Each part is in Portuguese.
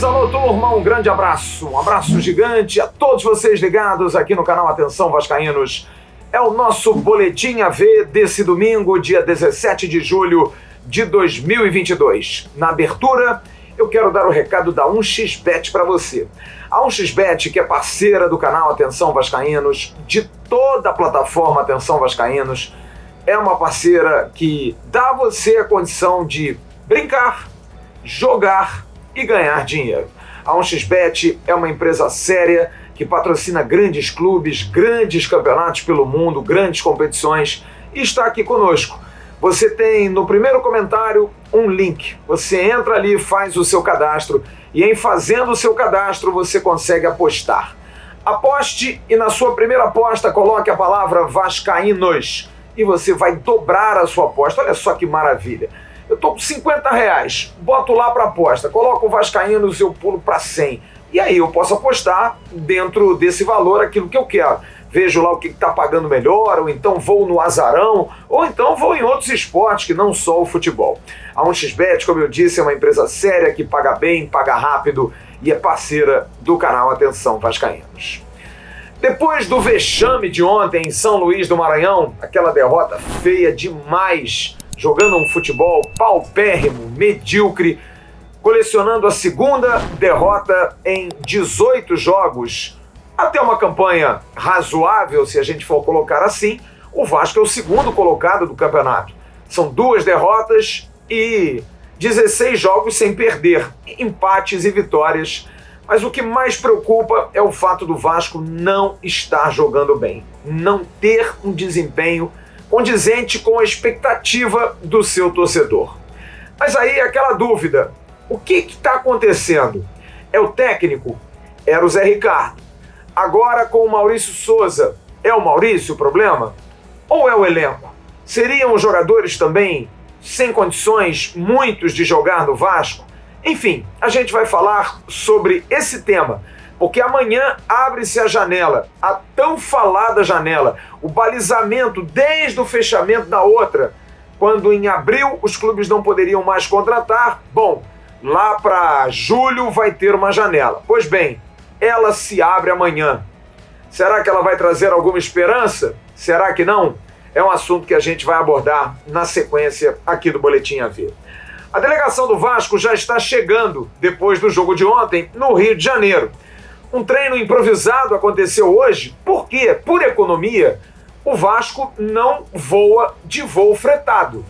Alô turma, um grande abraço, um abraço gigante a todos vocês ligados aqui no canal Atenção Vascaínos. É o nosso Boletim AV desse domingo, dia 17 de julho de 2022. Na abertura, eu quero dar o recado da 1xBet para você. A 1xBet, que é parceira do canal Atenção Vascaínos, de toda a plataforma Atenção Vascaínos, é uma parceira que dá a você a condição de brincar, jogar e ganhar dinheiro. A 1xBet é uma empresa séria que patrocina grandes clubes, grandes campeonatos pelo mundo, grandes competições e está aqui conosco. Você tem no primeiro comentário um link. Você entra ali, faz o seu cadastro e em fazendo o seu cadastro você consegue apostar. Aposte e na sua primeira aposta coloque a palavra Vascaínos e você vai dobrar a sua aposta. Olha só que maravilha. Eu tô com R$50, boto lá para aposta, coloco o Vascaínos e eu pulo para 100. E aí eu posso apostar dentro desse valor aquilo que eu quero. Vejo lá o que está pagando melhor, ou então vou no azarão, ou então vou em outros esportes que não só o futebol. A 1xBet, como eu disse, é uma empresa séria que paga bem, paga rápido e é parceira do canal Atenção Vascaínos. Depois do vexame de ontem em São Luís do Maranhão, aquela derrota feia demais, jogando um futebol paupérrimo, medíocre, colecionando a segunda derrota em 18 jogos. Até uma campanha razoável, se a gente for colocar assim, o Vasco é o segundo colocado do campeonato. São 2 derrotas e 16 jogos sem perder, empates e vitórias. Mas o que mais preocupa é o fato do Vasco não estar jogando bem, não ter um desempenho condizente com a expectativa do seu torcedor. Mas aí aquela dúvida, o que está acontecendo? É o técnico? Era o Zé Ricardo. Agora com o Maurício Souza, é o Maurício o problema? Ou é o elenco? Seriam os jogadores também sem condições, muitos, de jogar no Vasco? Enfim, a gente vai falar sobre esse tema, porque amanhã abre-se a janela, a tão falada janela, o balizamento desde o fechamento da outra, quando em abril os clubes não poderiam mais contratar. Bom, lá para julho vai ter uma janela. Pois bem, ela se abre amanhã. Será que ela vai trazer alguma esperança? Será que não? É um assunto que a gente vai abordar na sequência aqui do Boletim AV. A delegação do Vasco já está chegando depois do jogo de ontem no Rio de Janeiro. Um treino improvisado aconteceu hoje porque, por economia, o Vasco não voa de voo fretado.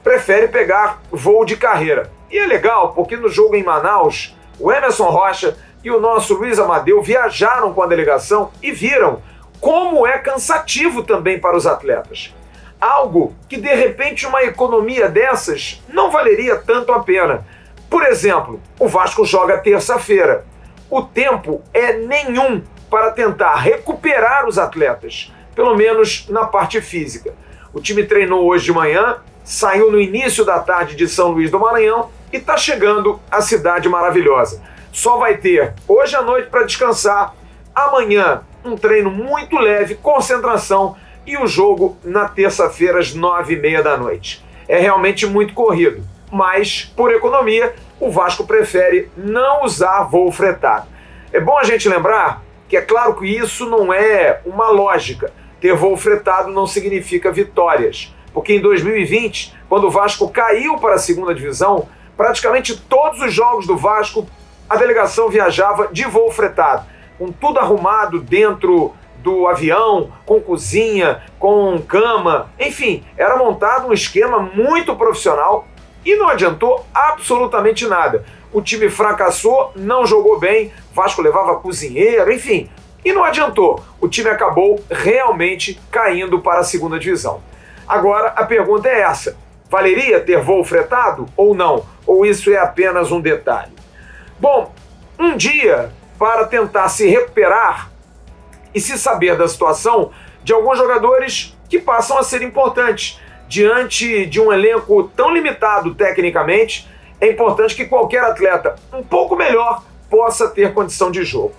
Prefere pegar voo de carreira. E é legal porque no jogo em Manaus, o Emerson Rocha e o nosso Luiz Amadeu viajaram com a delegação e viram como é cansativo também para os atletas. Algo que, de repente, uma economia dessas não valeria tanto a pena. Por exemplo, o Vasco joga terça-feira. O tempo é nenhum para tentar recuperar os atletas, pelo menos na parte física. O time treinou hoje de manhã, saiu no início da tarde de São Luís do Maranhão e está chegando à cidade maravilhosa. Só vai ter hoje à noite para descansar, amanhã um treino muito leve, concentração, e o jogo na terça-feira às 9h30 da noite. É realmente muito corrido, mas por economia o Vasco prefere não usar voo fretado. É bom a gente lembrar que é claro que isso não é uma lógica. Ter voo fretado não significa vitórias, porque em 2020, quando o Vasco caiu para a segunda divisão, praticamente todos os jogos do Vasco a delegação viajava de voo fretado, com tudo arrumado dentro do avião, com cozinha, com cama, enfim, era montado um esquema muito profissional e não adiantou absolutamente nada. O time fracassou, não jogou bem, Vasco levava cozinheiro, enfim, e não adiantou. O time acabou realmente caindo para a segunda divisão. Agora a pergunta é essa: valeria ter voo fretado ou não? Ou isso é apenas um detalhe? Bom, um dia para tentar se recuperar e se saber da situação de alguns jogadores que passam a ser importantes. Diante de um elenco tão limitado tecnicamente, é importante que qualquer atleta um pouco melhor possa ter condição de jogo.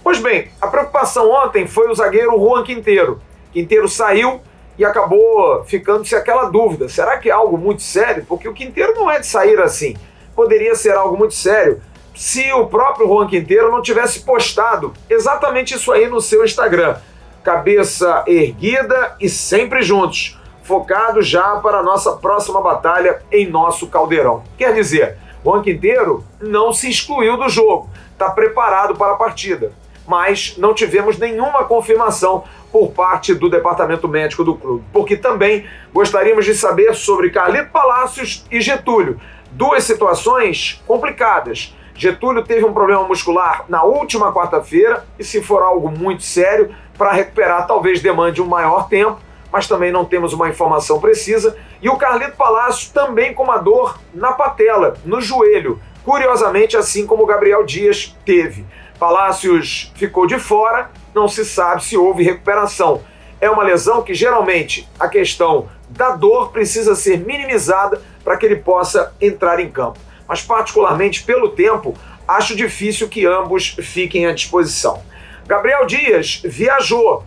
Pois bem, a preocupação ontem foi o zagueiro Juan Quinteiro, Quinteiro saiu e acabou ficando-se aquela dúvida. Será que é algo muito sério? Porque o Quinteiro não é de sair assim. Poderia ser algo muito sério se o próprio Juan Quinteiro não tivesse postado exatamente isso aí no seu Instagram. Cabeça erguida e sempre juntos, focados já para a nossa próxima batalha em nosso caldeirão. Quer dizer, Juan Quinteiro não se excluiu do jogo, está preparado para a partida. Mas não tivemos nenhuma confirmação por parte do departamento médico do clube, porque também gostaríamos de saber sobre Carlito Palácios e Getúlio, duas situações complicadas. Getúlio teve um problema muscular na última quarta-feira e, se for algo muito sério, para recuperar talvez demande um maior tempo, mas também não temos uma informação precisa. E o Carlito Palácios também com uma dor na patela, no joelho, curiosamente assim como o Gabriel Dias teve. Palácios ficou de fora, não se sabe se houve recuperação. É uma lesão que geralmente a questão da dor precisa ser minimizada para que ele possa entrar em campo. Mas particularmente pelo tempo, acho difícil que ambos fiquem à disposição. Gabriel Dias viajou,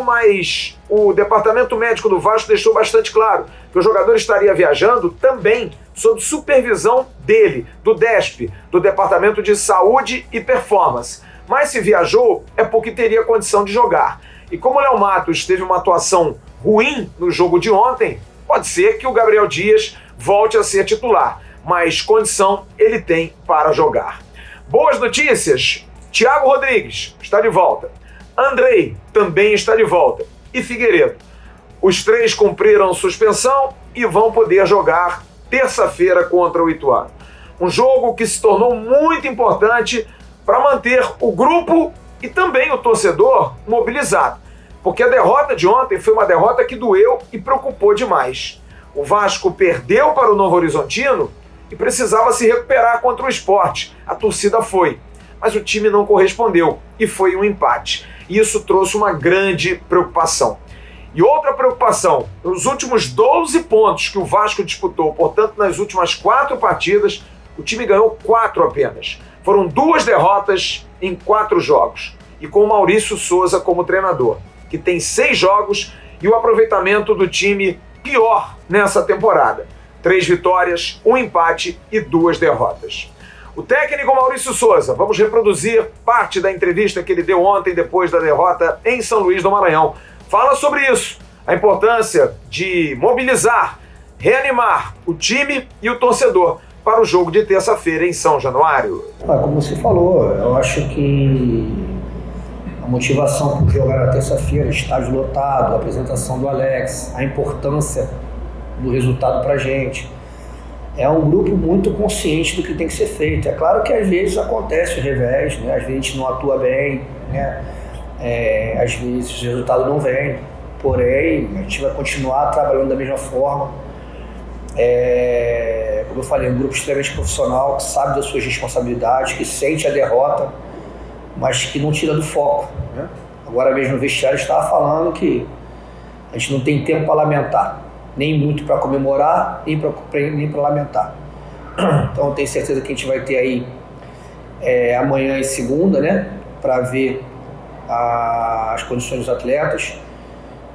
mas o departamento médico do Vasco deixou bastante claro que o jogador estaria viajando também sob supervisão dele, do DESP, do Departamento de Saúde e Performance. Mas se viajou é porque teria condição de jogar. E como o Léo Matos teve uma atuação ruim no jogo de ontem, pode ser que o Gabriel Dias volte a ser titular, mas condição ele tem para jogar. Boas notícias, Thiago Rodrigues está de volta, Andrei também está de volta e Figueiredo. Os três cumpriram suspensão e vão poder jogar terça-feira contra o Ituano. Um jogo que se tornou muito importante para manter o grupo e também o torcedor mobilizado, porque a derrota de ontem foi uma derrota que doeu e preocupou demais. O Vasco perdeu para o Novo Horizontino e precisava se recuperar contra o Sport. A torcida foi, mas o time não correspondeu e foi um empate. E isso trouxe uma grande preocupação. E outra preocupação, nos últimos 12 pontos que o Vasco disputou, portanto nas últimas 4 partidas, o time ganhou 4 apenas. Foram 2 derrotas em 4 jogos. E com o Maurício Souza como treinador, que tem 6 jogos e o aproveitamento do time pior nessa temporada. 3 vitórias, 1 empate e 2 derrotas. O técnico Maurício Souza, vamos reproduzir parte da entrevista que ele deu ontem depois da derrota em São Luís do Maranhão. Fala sobre isso, a importância de mobilizar, reanimar o time e o torcedor para o jogo de terça-feira em São Januário. Como você falou, eu acho que a motivação por jogar na terça-feira, estádio lotado, a apresentação do Alex, a importância do resultado para a gente. É um grupo muito consciente do que tem que ser feito. É claro que às vezes acontece o revés, né? Às vezes a gente não atua bem, né? Às vezes o resultado não vem, porém a gente vai continuar trabalhando da mesma forma. Como eu falei, um grupo extremamente profissional, que sabe das suas responsabilidades, que sente a derrota, mas que não tira do foco, né? Agora mesmo no vestiário estava falando que a gente não tem tempo para lamentar, nem muito para comemorar, nem para lamentar. Então eu tenho certeza que a gente vai ter aí amanhã e segunda, né, para ver as condições dos atletas.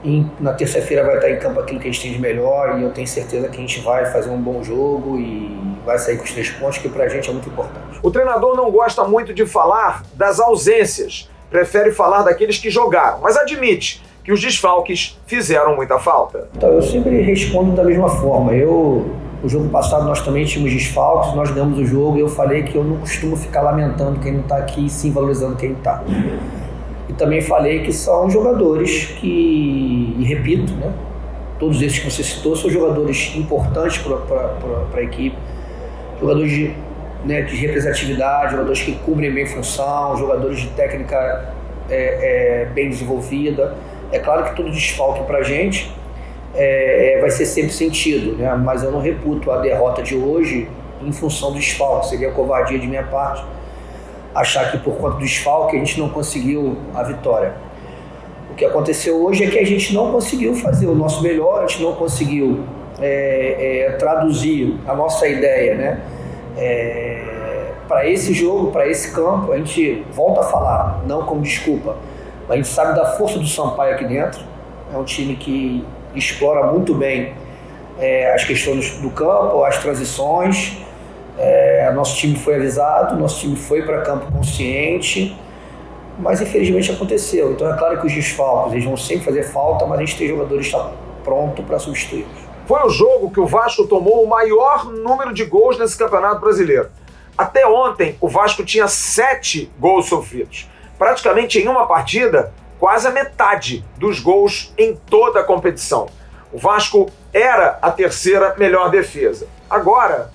E na terça-feira vai estar em campo aquilo que a gente tem de melhor, e eu tenho certeza que a gente vai fazer um bom jogo e vai sair com os 3 pontos, que pra gente é muito importante. O treinador não gosta muito de falar das ausências, prefere falar daqueles que jogaram, mas admite que os desfalques fizeram muita falta. Então eu sempre respondo da mesma forma. O jogo passado nós também tínhamos desfalques, nós ganhamos o jogo, e eu falei que eu não costumo ficar lamentando quem não está aqui e sim valorizando quem está. E também falei que são jogadores que, e repito, né, todos esses que você citou são jogadores importantes para a equipe, jogadores de representatividade, jogadores que cumprem bem função, jogadores de técnica bem desenvolvida. É claro que todo desfalque para a gente vai ser sempre sentido, né, mas eu não reputo a derrota de hoje em função do desfalque. Seria covardia de minha parte achar que por conta do desfalque a gente não conseguiu a vitória. O que aconteceu hoje é que a gente não conseguiu fazer o nosso melhor, a gente não conseguiu traduzir a nossa ideia, né, para esse jogo, para esse campo. A gente volta a falar, não como desculpa, mas a gente sabe da força do Sampaio aqui dentro, é um time que explora muito bem as questões do campo, as transições. Nosso time foi avisado, nosso time foi para campo consciente, mas infelizmente aconteceu. Então é claro que os desfalques, eles vão sempre fazer falta, mas a gente tem jogadores que estão prontos para substituí-los. Foi o jogo que o Vasco tomou o maior número de gols nesse Campeonato Brasileiro. Até ontem, o Vasco tinha 7 gols sofridos. Praticamente em uma partida, quase a metade dos gols em toda a competição. O Vasco era a terceira melhor defesa. Agora,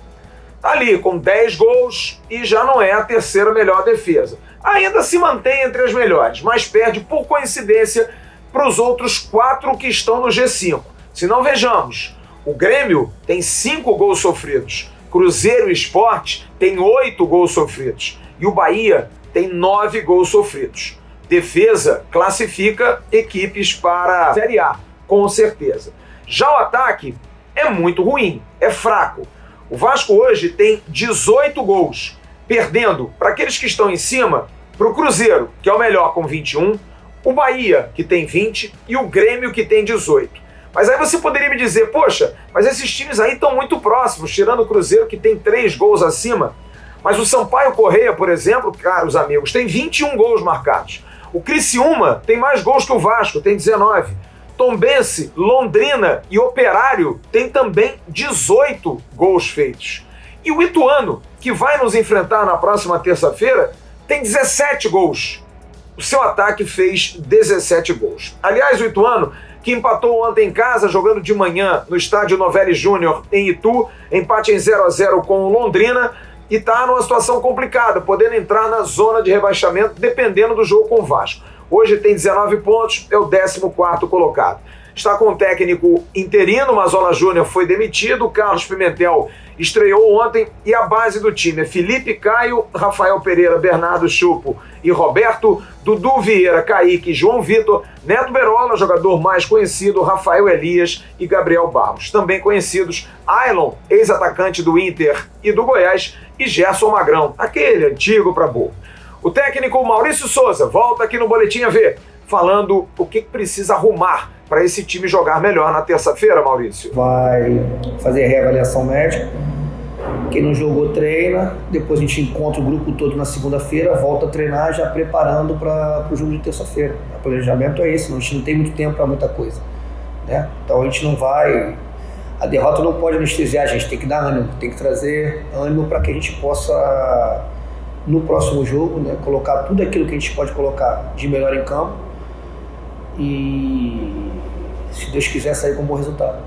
tá ali com 10 gols e já não é a terceira melhor defesa. Ainda se mantém entre as melhores, mas perde por coincidência para os outros 4 que estão no G5. Se não, vejamos, o Grêmio tem 5 gols sofridos, Cruzeiro e Sport tem 8 gols sofridos e o Bahia tem 9 gols sofridos. Defesa classifica equipes para a Série A, com certeza. Já o ataque é muito ruim, é fraco. O Vasco hoje tem 18 gols, perdendo para aqueles que estão em cima, para o Cruzeiro, que é o melhor com 21, o Bahia, que tem 20, e o Grêmio, que tem 18. Mas aí você poderia me dizer, poxa, mas esses times aí estão muito próximos, tirando o Cruzeiro, que tem 3 gols acima. Mas o Sampaio Corrêa, por exemplo, caros amigos, tem 21 gols marcados. O Criciúma tem mais gols que o Vasco, tem 19. Tombense, Londrina e Operário tem também 18 gols feitos. E o Ituano, que vai nos enfrentar na próxima terça-feira, tem 17 gols. O seu ataque fez 17 gols. Aliás, o Ituano, que empatou ontem em casa, jogando de manhã no estádio Novelli Júnior em Itu, empate em 0-0 com o Londrina, e está numa situação complicada, podendo entrar na zona de rebaixamento dependendo do jogo com o Vasco. Hoje tem 19 pontos, é o 14º colocado. Está com o técnico interino, Mazola Júnior foi demitido, Carlos Pimentel estreou ontem e a base do time é Felipe Caio, Rafael Pereira, Bernardo Chupo e Roberto, Dudu Vieira, Kaique, João Vitor, Neto Berola, jogador mais conhecido, Rafael Elias e Gabriel Barros. Também conhecidos Ailon, ex-atacante do Inter e do Goiás, e Gerson Magrão, aquele antigo para burro. O técnico Maurício Souza volta aqui no Boletim AV, falando o que precisa arrumar para esse time jogar melhor na terça-feira, Maurício. Vai fazer a reavaliação médica. Quem não jogou, treina. Depois a gente encontra o grupo todo na segunda-feira, volta a treinar, já preparando para o jogo de terça-feira. O planejamento é esse, a gente não tem muito tempo para muita coisa, né? Então a gente não vai... A derrota não pode anestesiar a gente, tem que dar ânimo, tem que trazer ânimo para que a gente possa, no próximo jogo, né, colocar tudo aquilo que a gente pode colocar de melhor em campo e, se Deus quiser, sair com um bom resultado.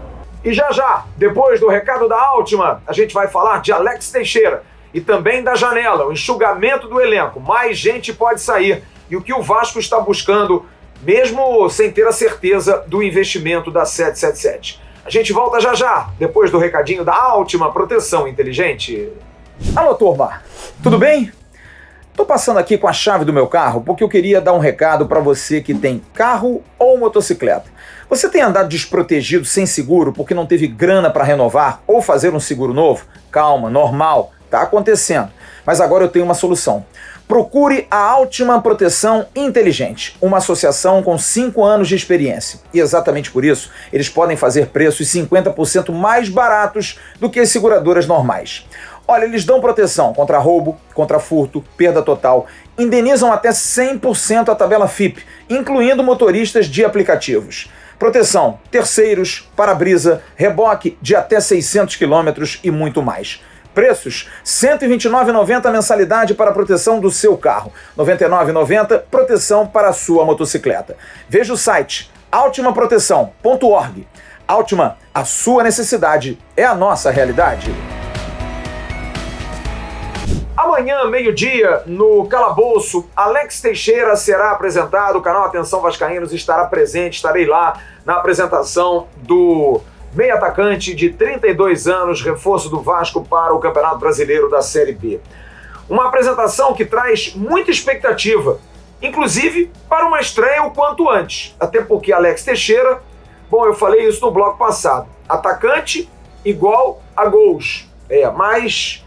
E já, depois do recado da Altima, a gente vai falar de Alex Teixeira e também da janela, o enxugamento do elenco. Mais gente pode sair e o que o Vasco está buscando, mesmo sem ter a certeza do investimento da 777. A gente volta já, depois do recadinho da Altima Proteção Inteligente. Alô, turma, tudo bem? Tô passando aqui com a chave do meu carro porque eu queria dar um recado para você que tem carro ou motocicleta. Você tem andado desprotegido sem seguro porque não teve grana para renovar ou fazer um seguro novo? Calma, normal, tá acontecendo. Mas agora eu tenho uma solução. Procure a Altima Proteção Inteligente, uma associação com 5 anos de experiência. E exatamente por isso, eles podem fazer preços 50% mais baratos do que as seguradoras normais. Olha, eles dão proteção contra roubo, contra furto, perda total, indenizam até 100% a tabela FIP, incluindo motoristas de aplicativos. Proteção, terceiros, para-brisa, reboque de até 600 km e muito mais. Preços: R$ 129,90 a mensalidade para a proteção do seu carro, R$ 99,90 proteção para a sua motocicleta. Veja o site altimaproteção.org. Altima, a sua necessidade é a nossa realidade. Amanhã, meio-dia, no Calabouço, Alex Teixeira será apresentado, o canal Atenção Vascaínos estará presente, estarei lá na apresentação do meio atacante de 32 anos, reforço do Vasco para o Campeonato Brasileiro da Série B. Uma apresentação que traz muita expectativa, inclusive para uma estreia o quanto antes, até porque Alex Teixeira, bom, eu falei isso no bloco passado, atacante igual a gols, mas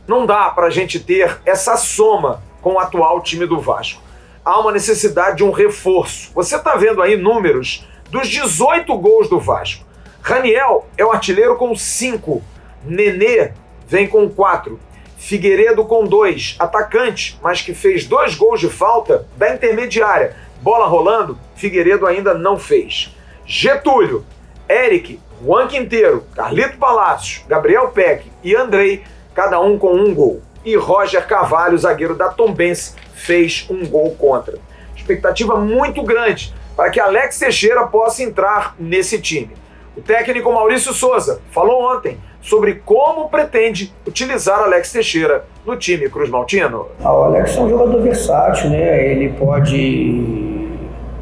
não dá para a gente ter essa soma com o atual time do Vasco. Há uma necessidade de um reforço. Você está vendo aí números Dos 18 gols do Vasco, Raniel é o artilheiro com 5, Nenê vem com 4, Figueiredo com 2, atacante, mas que fez 2 gols de falta da intermediária. Bola rolando, Figueiredo ainda não fez. Getúlio, Eric, Juan Quinteiro, Carlito Palácios, Gabriel Peck e Andrei, cada um com 1 gol. E Roger Carvalho, zagueiro da Tombense, fez 1 gol contra. Expectativa muito grande para que Alex Teixeira possa entrar nesse time. O técnico Maurício Souza falou ontem sobre como pretende utilizar Alex Teixeira no time Cruz Maltino. O Alex é um jogador versátil, né? Ele pode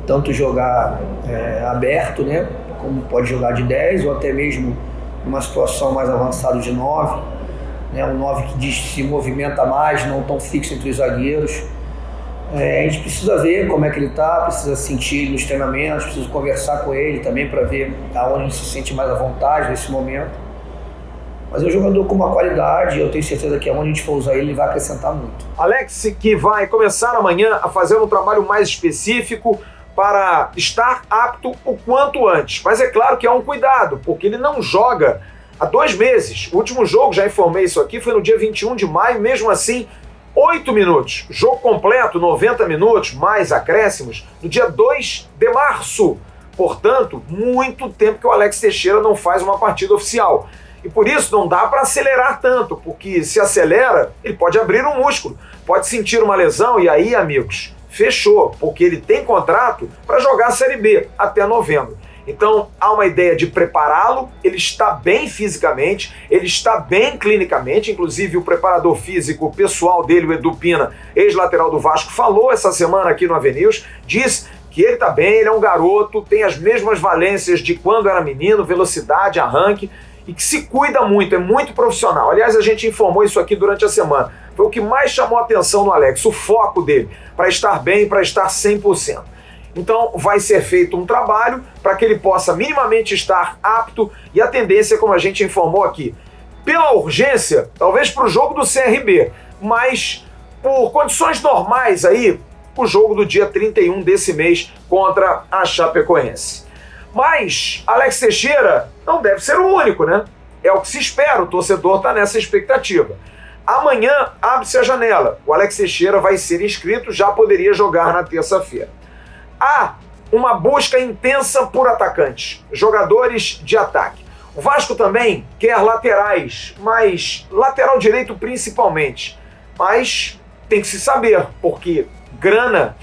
tanto jogar aberto, né? Como pode jogar de 10 ou até mesmo numa situação mais avançada de 9. Né? Um 9 que se movimenta mais, não tão fixo entre os zagueiros. A gente precisa ver como é que ele está, precisa sentir ele nos treinamentos, precisa conversar com ele também para ver aonde ele se sente mais à vontade nesse momento. Mas é um jogador com uma qualidade, eu tenho certeza que aonde a gente for usar ele vai acrescentar muito. Alex, que vai começar amanhã a fazer um trabalho mais específico para estar apto o quanto antes. Mas é claro que há um cuidado, porque ele não joga há 2 meses. O último jogo, já informei isso aqui, foi no dia 21 de maio, mesmo assim, 8 minutos. Jogo completo, 90 minutos, mais acréscimos, no dia 2 de março. Portanto, muito tempo que o Alex Teixeira não faz uma partida oficial. E por isso não dá para acelerar tanto, porque se acelera, ele pode abrir um músculo, pode sentir uma lesão e aí, amigos, fechou, porque ele tem contrato para jogar a Série B até novembro. Então, há uma ideia de prepará-lo, ele está bem fisicamente, ele está bem clinicamente, inclusive o preparador físico pessoal dele, o Edu Pina, ex-lateral do Vasco, falou essa semana aqui no AVNews, disse que ele está bem, ele é um garoto, tem as mesmas valências de quando era menino, velocidade, arranque, e que se cuida muito, é muito profissional. Aliás, a gente informou isso aqui durante a semana. Foi o que mais chamou a atenção no Alex, o foco dele, para estar bem, para estar 100%. Então vai ser feito um trabalho para que ele possa minimamente estar apto e a tendência, como a gente informou aqui, pela urgência, talvez para o jogo do CRB, mas por condições normais aí, o jogo do dia 31 desse mês contra a Chapecoense. Mas Alex Teixeira não deve ser o único, né? É o que se espera, o torcedor está nessa expectativa. Amanhã abre-se a janela, o Alex Teixeira vai ser inscrito, já poderia jogar na terça-feira. Há uma busca intensa por atacantes, jogadores de ataque. O Vasco também quer laterais, mas lateral direito principalmente. Mas tem que se saber, porque grana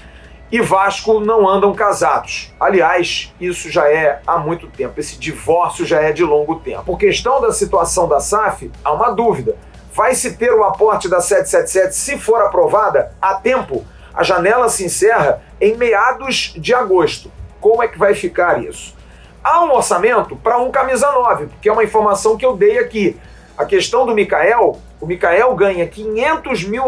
e Vasco não andam casados. Aliás, isso já é há muito tempo, esse divórcio já é de longo tempo. Por questão da situação da SAF, há uma dúvida. Vai se ter o aporte da 777 se for aprovada a tempo? A janela se encerra em meados de agosto. Como é que vai ficar isso? Há um orçamento para um camisa 9, porque é uma informação que eu dei aqui. A questão do Mikael, o Mikael ganha R$500 mil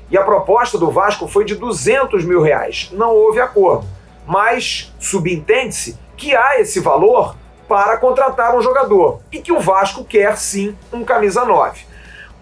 e a proposta do Vasco foi de R$200 mil. Não houve acordo, mas subentende-se que há esse valor para contratar um jogador e que o Vasco quer sim um camisa 9.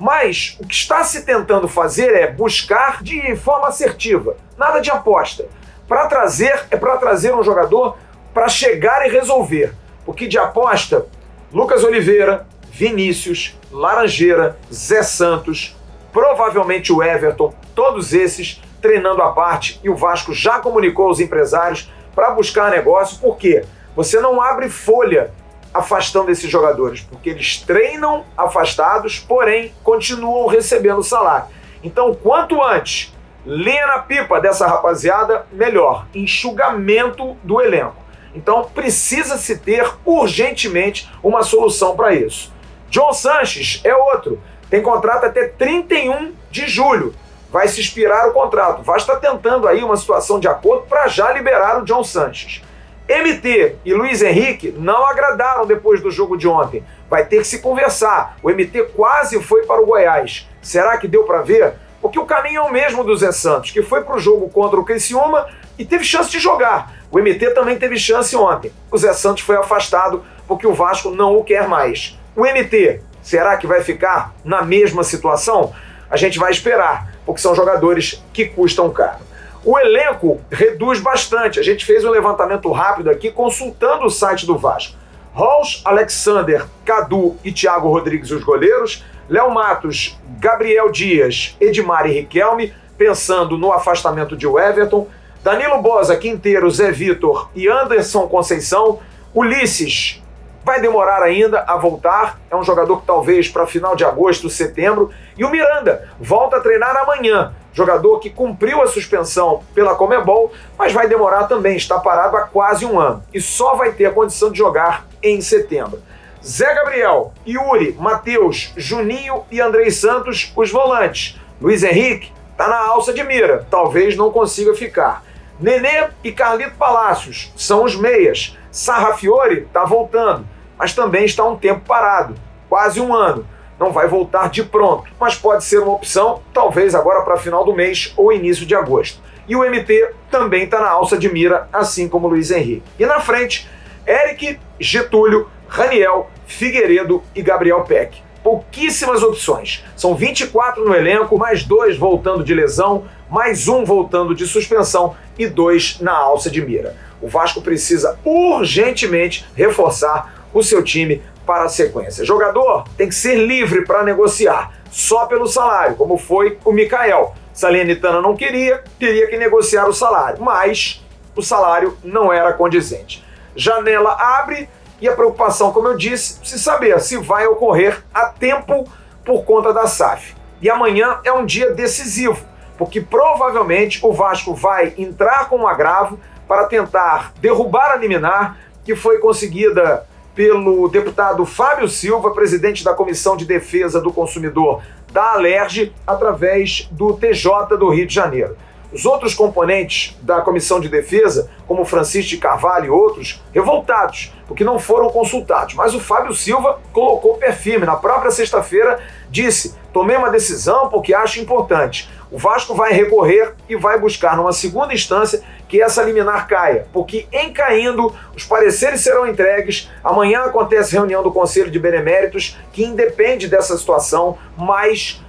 Mas o que está se tentando fazer é buscar de forma assertiva, nada de aposta. Para trazer um jogador para chegar e resolver. Porque de aposta, Lucas Oliveira, Vinícius, Laranjeira, Zé Santos, provavelmente o Everton, todos esses treinando à parte, e o Vasco já comunicou aos empresários para buscar negócio, porque você não abre folha afastando esses jogadores, porque eles treinam afastados, porém continuam recebendo salário. Então, quanto antes, linha na pipa dessa rapaziada, melhor. Enxugamento do elenco. Então, precisa-se ter urgentemente uma solução para isso. John Sanches é outro. Tem contrato até 31 de julho. Vai se expirar o contrato. Vai estar tentando aí uma situação de acordo para já liberar o John Sanches. MT e Luiz Henrique não agradaram depois do jogo de ontem. Vai ter que se conversar. O MT quase foi para o Goiás. Será que deu para ver? Porque o caminho é o mesmo do Zé Santos, que foi para o jogo contra o Criciúma e teve chance de jogar. O MT também teve chance ontem. O Zé Santos foi afastado porque o Vasco não o quer mais. O MT, será que vai ficar na mesma situação? A gente vai esperar, porque são jogadores que custam caro. O elenco reduz bastante. A gente fez um levantamento rápido aqui consultando o site do Vasco. Rols, Alexander, Cadu e Thiago Rodrigues, os goleiros. Léo Matos, Gabriel Dias, Edmar e Riquelme, pensando no afastamento de Everton. Danilo Boza, Quinteiro, Zé Vitor e Anderson Conceição. Ulisses vai demorar ainda a voltar, é um jogador que talvez para final de agosto, setembro. E o Miranda volta a treinar amanhã, jogador que cumpriu a suspensão pela Conmebol, mas vai demorar também, está parado há quase um ano e só vai ter a condição de jogar em setembro. Zé Gabriel, Yuri, Matheus, Juninho e Andrei Santos, os volantes. Luiz Henrique está na alça de mira, talvez não consiga ficar. Nenê e Carlito Palácios são os meias. Sarrafiore está voltando, mas também está um tempo parado, quase um ano. Não vai voltar de pronto, mas pode ser uma opção, talvez agora para final do mês ou início de agosto. E o MT também está na alça de mira, assim como o Luiz Henrique. E na frente, Eric, Getúlio, Raniel, Figueiredo e Gabriel Peck. Pouquíssimas opções. São 24 no elenco, mais 2 voltando de lesão, mais 1 voltando de suspensão e 2 na alça de mira. O Vasco precisa urgentemente reforçar o seu time para a sequência. Jogador tem que ser livre para negociar, só pelo salário, como foi o Mikael. Salernitana não queria, teria que negociar o salário, mas o salário não era condizente. Janela abre e a preocupação, como eu disse, se saber se vai ocorrer a tempo por conta da SAF. E amanhã é um dia decisivo, porque provavelmente o Vasco vai entrar com um agravo para tentar derrubar a liminar que foi conseguida pelo deputado Fábio Silva, presidente da Comissão de Defesa do Consumidor da Alerj, através do TJ do Rio de Janeiro. Os outros componentes da Comissão de Defesa, como Francisco de Carvalho e outros, revoltados, porque não foram consultados. Mas o Fábio Silva colocou o pé firme. Na própria sexta-feira disse: tomei uma decisão porque acho importante. O Vasco vai recorrer e vai buscar numa segunda instância que essa liminar caia, porque em caindo, os pareceres serão entregues. Amanhã acontece reunião do Conselho de Beneméritos, que independe dessa situação, mas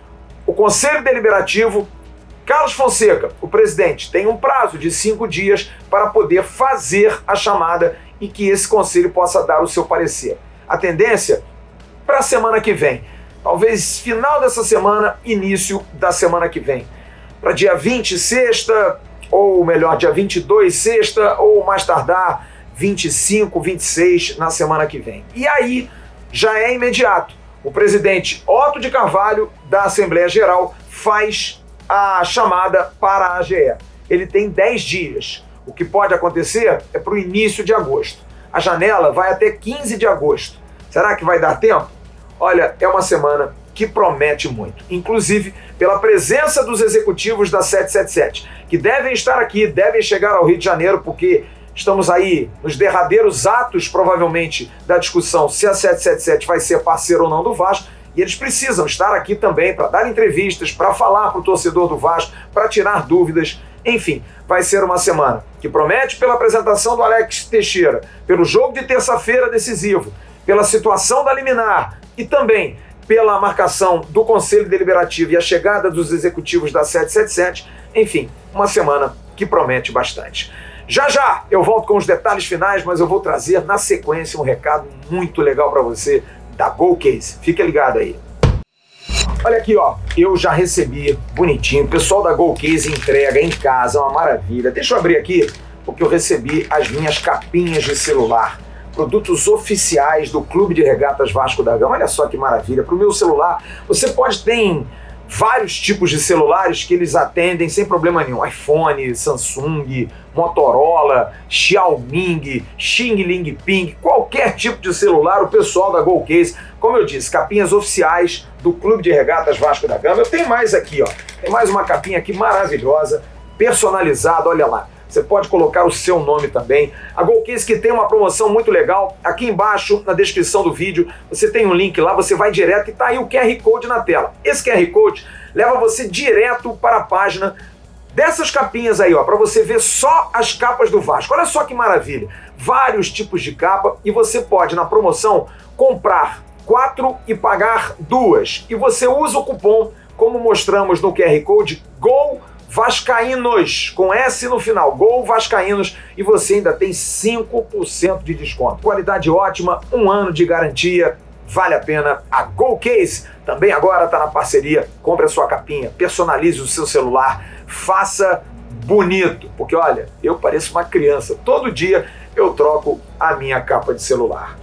o Conselho Deliberativo, Carlos Fonseca, o presidente, tem um prazo de 5 dias para poder fazer a chamada e que esse conselho possa dar o seu parecer. A tendência para a semana que vem, talvez final dessa semana, início da semana que vem. Para dia 20, sexta, ou melhor, dia 22, sexta, ou mais tardar, 25, 26 na semana que vem. E aí já é imediato. O presidente Otto de Carvalho, da Assembleia Geral, faz a chamada para a AGE. Ele tem 10 dias. O que pode acontecer é para o início de agosto. A janela vai até 15 de agosto. Será que vai dar tempo? Olha, é uma semana que promete muito. Inclusive pela presença dos executivos da 777, que devem estar aqui, devem chegar ao Rio de Janeiro, porque estamos aí nos derradeiros atos, provavelmente, da discussão se a 777 vai ser parceiro ou não do Vasco. E eles precisam estar aqui também para dar entrevistas, para falar para o torcedor do Vasco, para tirar dúvidas. Enfim, vai ser uma semana que promete pela apresentação do Alex Teixeira, pelo jogo de terça-feira decisivo, pela situação da liminar e também pela marcação do Conselho Deliberativo e a chegada dos executivos da 777. Enfim, uma semana que promete bastante. Já já eu volto com os detalhes finais, mas eu vou trazer na sequência um recado muito legal para você da GoCase. Fica ligado aí. Olha aqui, ó, eu já recebi bonitinho, o pessoal da GoCase entrega em casa, uma maravilha. Deixa eu abrir aqui, porque eu recebi as minhas capinhas de celular, produtos oficiais do Clube de Regatas Vasco da Gama. Olha só que maravilha, para o meu celular, você pode ter vários tipos de celulares que eles atendem sem problema nenhum. iPhone, Samsung, Motorola, Xiaomi, Xing Ling Ping, qualquer tipo de celular, o pessoal da GoCase, como eu disse, capinhas oficiais do Clube de Regatas Vasco da Gama. Eu tenho mais aqui, ó, tem mais uma capinha aqui maravilhosa, personalizada, olha lá. Você pode colocar o seu nome também. A GoCase que tem uma promoção muito legal. Aqui embaixo, na descrição do vídeo, você tem um link lá, você vai direto e tá aí o QR Code na tela. Esse QR Code leva você direto para a página dessas capinhas aí, ó, para você ver só as capas do Vasco. Olha só que maravilha. Vários tipos de capa e você pode, na promoção, comprar 4 e pagar 2. E você usa o cupom, como mostramos no QR Code, GO Vascaínos, com S no final, Gol Vascaínos, e você ainda tem 5% de desconto. Qualidade ótima, 1 ano de garantia, vale a pena. A Gol Case também agora está na parceria. Compre a sua capinha, personalize o seu celular, faça bonito, porque olha, eu pareço uma criança, todo dia eu troco a minha capa de celular.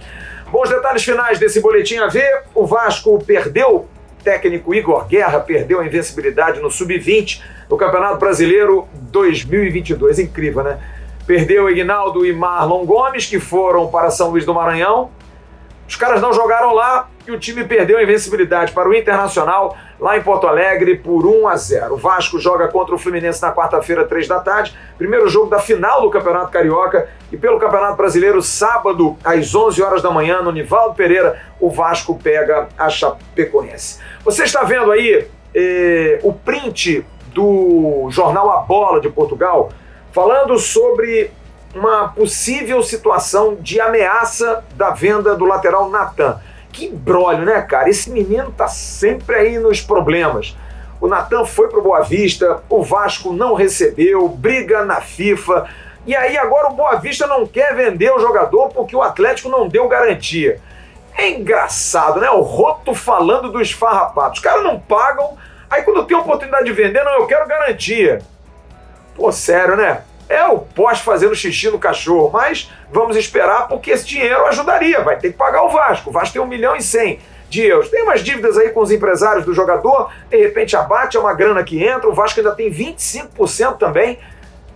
Bons detalhes finais desse Boletim AV: o Vasco perdeu, técnico Igor Guerra perdeu a invencibilidade no Sub-20 no Campeonato Brasileiro 2022. Incrível, né? Perdeu Ignaldo e Marlon Gomes, que foram para São Luís do Maranhão. Os caras não jogaram lá e o time perdeu a invencibilidade para o Internacional lá em Porto Alegre por 1-0. O Vasco joga contra o Fluminense na quarta-feira, 3 da tarde, primeiro jogo da final do Campeonato Carioca, e pelo Campeonato Brasileiro, sábado, às 11 horas da manhã, no Nivaldo Pereira, o Vasco pega a Chapecoense. Você está vendo aí o print do jornal A Bola de Portugal, falando sobre uma possível situação de ameaça da venda do lateral Natan. Que imbróglio, né, cara? Esse menino tá sempre aí nos problemas. O Natan foi pro Boa Vista, o Vasco não recebeu, briga na FIFA, e aí agora o Boa Vista não quer vender o jogador porque o Atlético não deu garantia. É engraçado, né? O Roto falando do esfarrapato. Os caras não pagam, aí quando tem a oportunidade de vender, não, eu quero garantia. Pô, sério, né? É o Poste fazendo xixi no cachorro, mas vamos esperar porque esse dinheiro ajudaria, vai ter que pagar o Vasco. O Vasco tem 1,1 milhão de euros. Tem umas dívidas aí com os empresários do jogador, de repente abate, é uma grana que entra, o Vasco ainda tem 25% também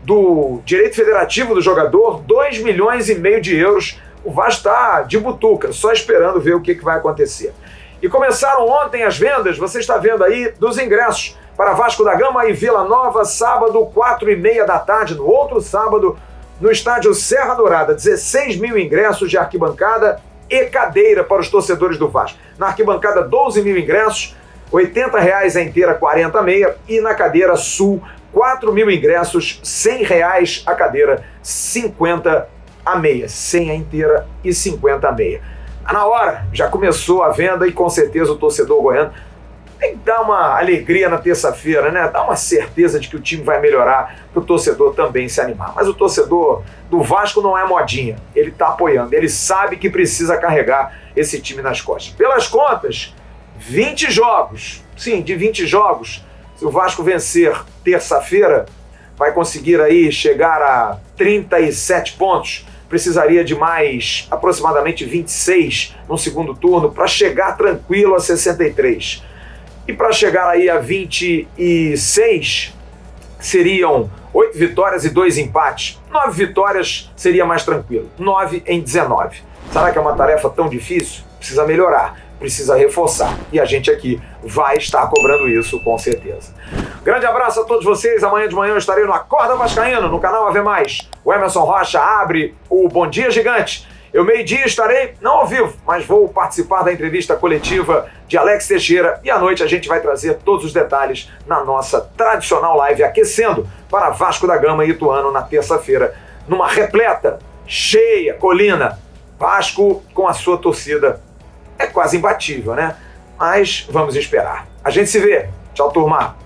do direito federativo do jogador, 2,5 milhões de euros. O Vasco está de butuca, só esperando ver o que vai acontecer. E começaram ontem as vendas, você está vendo aí, dos ingressos para Vasco da Gama e Vila Nova, sábado, 4h30 da tarde, no outro sábado, no estádio Serra Dourada. 16 mil ingressos de arquibancada e cadeira para os torcedores do Vasco. Na arquibancada, 12 mil ingressos, R$80 a inteira, 40 a meia, e na cadeira sul, 4 mil ingressos, R$100 a cadeira, 50 a meia, 100 a inteira e 50 a meia. Na hora, já começou a venda e com certeza o torcedor goiano tem que dar uma alegria na terça-feira, né? Dar uma certeza de que o time vai melhorar para o torcedor também se animar. Mas o torcedor do Vasco não é modinha, ele está apoiando, ele sabe que precisa carregar esse time nas costas. Pelas contas, 20 jogos, sim, de 20 jogos, se o Vasco vencer terça-feira, vai conseguir aí chegar a 37 pontos. Precisaria de mais aproximadamente 26 no segundo turno para chegar tranquilo a 63. E para chegar aí a 26, seriam 8 vitórias e 2 empates. 9 vitórias seria mais tranquilo. 9 em 19. Será que é uma tarefa tão difícil? Precisa melhorar, precisa reforçar. E a gente aqui vai estar cobrando isso com certeza. Grande abraço a todos vocês. Amanhã de manhã eu estarei no Acorda Vascaíno, no canal AV+. O Emerson Rocha abre o Bom Dia Gigante. Eu, meio-dia, estarei, não ao vivo, mas vou participar da entrevista coletiva de Alex Teixeira, e à noite a gente vai trazer todos os detalhes na nossa tradicional live aquecendo para Vasco da Gama e Ituano na terça-feira, numa repleta, cheia, colina. Vasco com a sua torcida é quase imbatível, né? Mas vamos esperar. A gente se vê. Tchau, turma.